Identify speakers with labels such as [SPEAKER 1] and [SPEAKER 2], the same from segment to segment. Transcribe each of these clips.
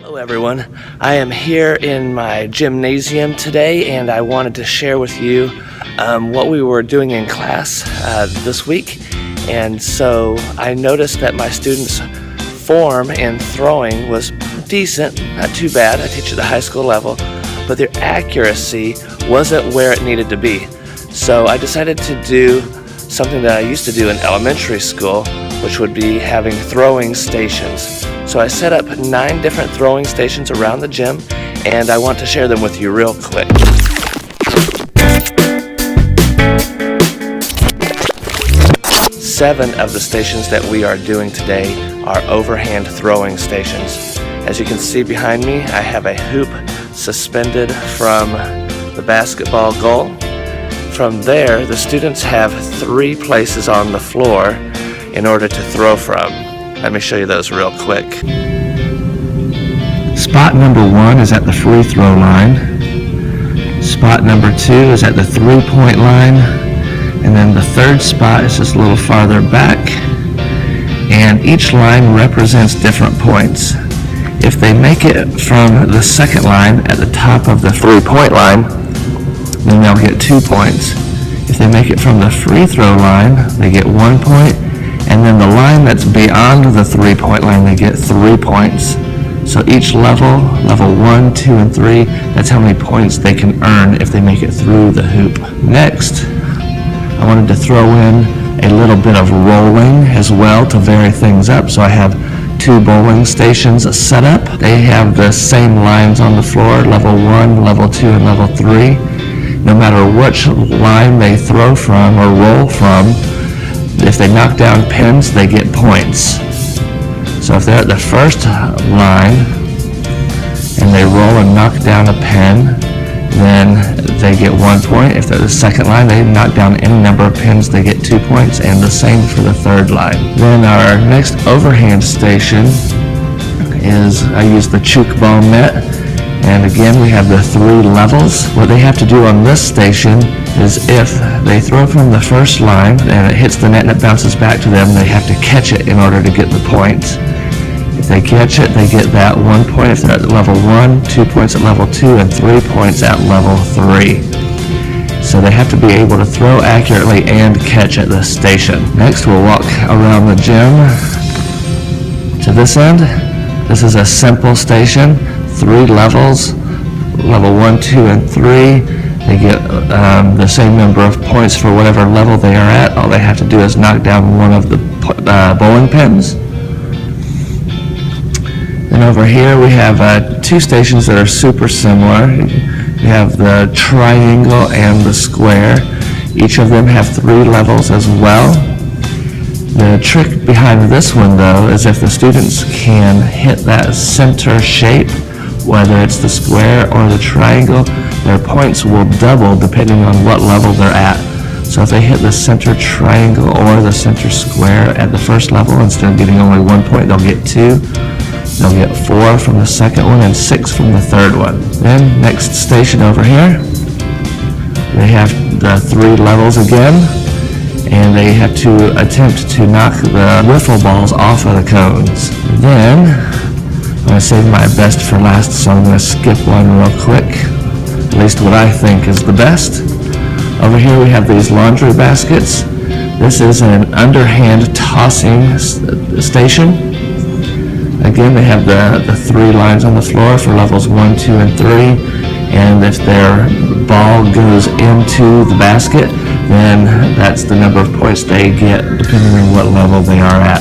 [SPEAKER 1] Hello everyone, I am here in my gymnasium today and I wanted to share with you what we were doing in class this week. And so I noticed that my students' form in throwing was decent, not too bad. I teach at the high school level, but their accuracy wasn't where it needed to be. So I decided to do something that I used to do in elementary school, which would be having throwing stations. So I set up 9 different throwing stations around the gym, and I want to share them with you real quick. Seven of the stations that we are doing today are overhand throwing stations. As you can see behind me, I have a hoop suspended from the basketball goal. From there, the students have 3 places on the floor in order to throw from. Let me show you those real quick. Spot number 1 is at the free throw line. Spot number 2 is at the 3-point line. And then the 3rd spot is just a little farther back. And each line represents different points. If they make it from the 2nd line at the top of the 3-point line, then they'll get 2 points. If they make it from the free throw line, they get 1 point. And then the line that's beyond the 3-point line, they get 3 points. So each level 1, 2, and 3, that's how many points they can earn if they make it through the hoop. Next, I wanted to throw in a little bit of rolling as well to vary things up. So I have 2 bowling stations set up. They have the same lines on the floor, level 1, level 2, and level 3. No matter which line they throw from or roll from, if they knock down pins, they get points. So if they're at the first line and they roll and knock down a pin, then they get 1 point. If they're at the 2nd line, they knock down any number of pins, they get 2 points, and the same for the 3rd line. Then our next overhand station is, I use the Tchoukball Net. And again, we have the 3 levels. What they have to do on this station is if they throw from the first line and it hits the net and it bounces back to them, they have to catch it in order to get the points. If they catch it, they get that 1 point if they're at level 1, 2 points at level 2, and 3 points at level 3. So they have to be able to throw accurately and catch at this station. Next, we'll walk around the gym to this end. This is a simple station. 3 levels, level 1, 2, and 3. They get the same number of points for whatever level they are at. All they have to do is knock down one of the bowling pins. Then over here we have 2 stations that are super similar. We have the triangle and the square. Each of them have 3 levels as well. The trick behind this one, though, is if the students can hit that center shape, whether it's the square or the triangle, their points will double depending on what level they're at. So if they hit the center triangle or the center square at the first level, instead of getting only 1 point, they'll get 2. They'll get 4 from the 2nd one and 6 from the 3rd one. Then next station over here, they have the 3 levels again, and they have to attempt to knock the wiffle balls off of the cones. Then I'm going to save my best for last, so I'm going to skip one real quick, at least what I think is the best. Over here we have these laundry baskets. This is an underhand tossing station. Again, they have the 3 lines on the floor for levels 1, 2, and 3, and if their ball goes into the basket, then that's the number of points they get depending on what level they are at.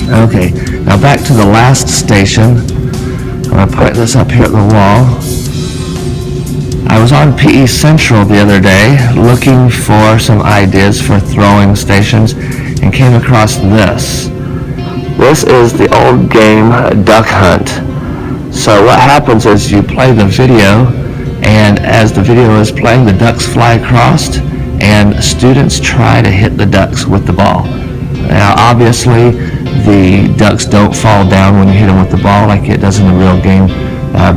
[SPEAKER 1] Okay, now back to the last station. I'm going to put this up here at the wall. I was on PE Central the other day looking for some ideas for throwing stations and came across this. This is the old game Duck Hunt. So what happens is you play the video, and as the video is playing, the ducks fly across, and students try to hit the ducks with the ball. Now obviously the ducks don't fall down when you hit them with the ball like it does in the real game,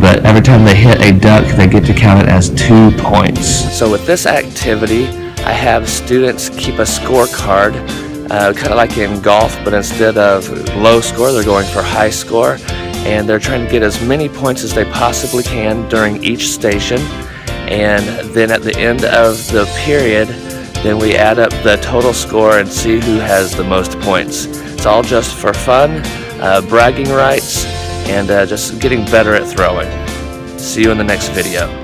[SPEAKER 1] but every time they hit a duck, they get to count it as 2 points. So with this activity, I have students keep a scorecard, kind of like in golf, but instead of low score, they're going for high score. and they're trying to get as many points as they possibly can during each station. And then at the end of the period, then we add up the total score and see who has the most points. It's all just for fun, bragging rights, and just getting better at throwing. See you in the next video.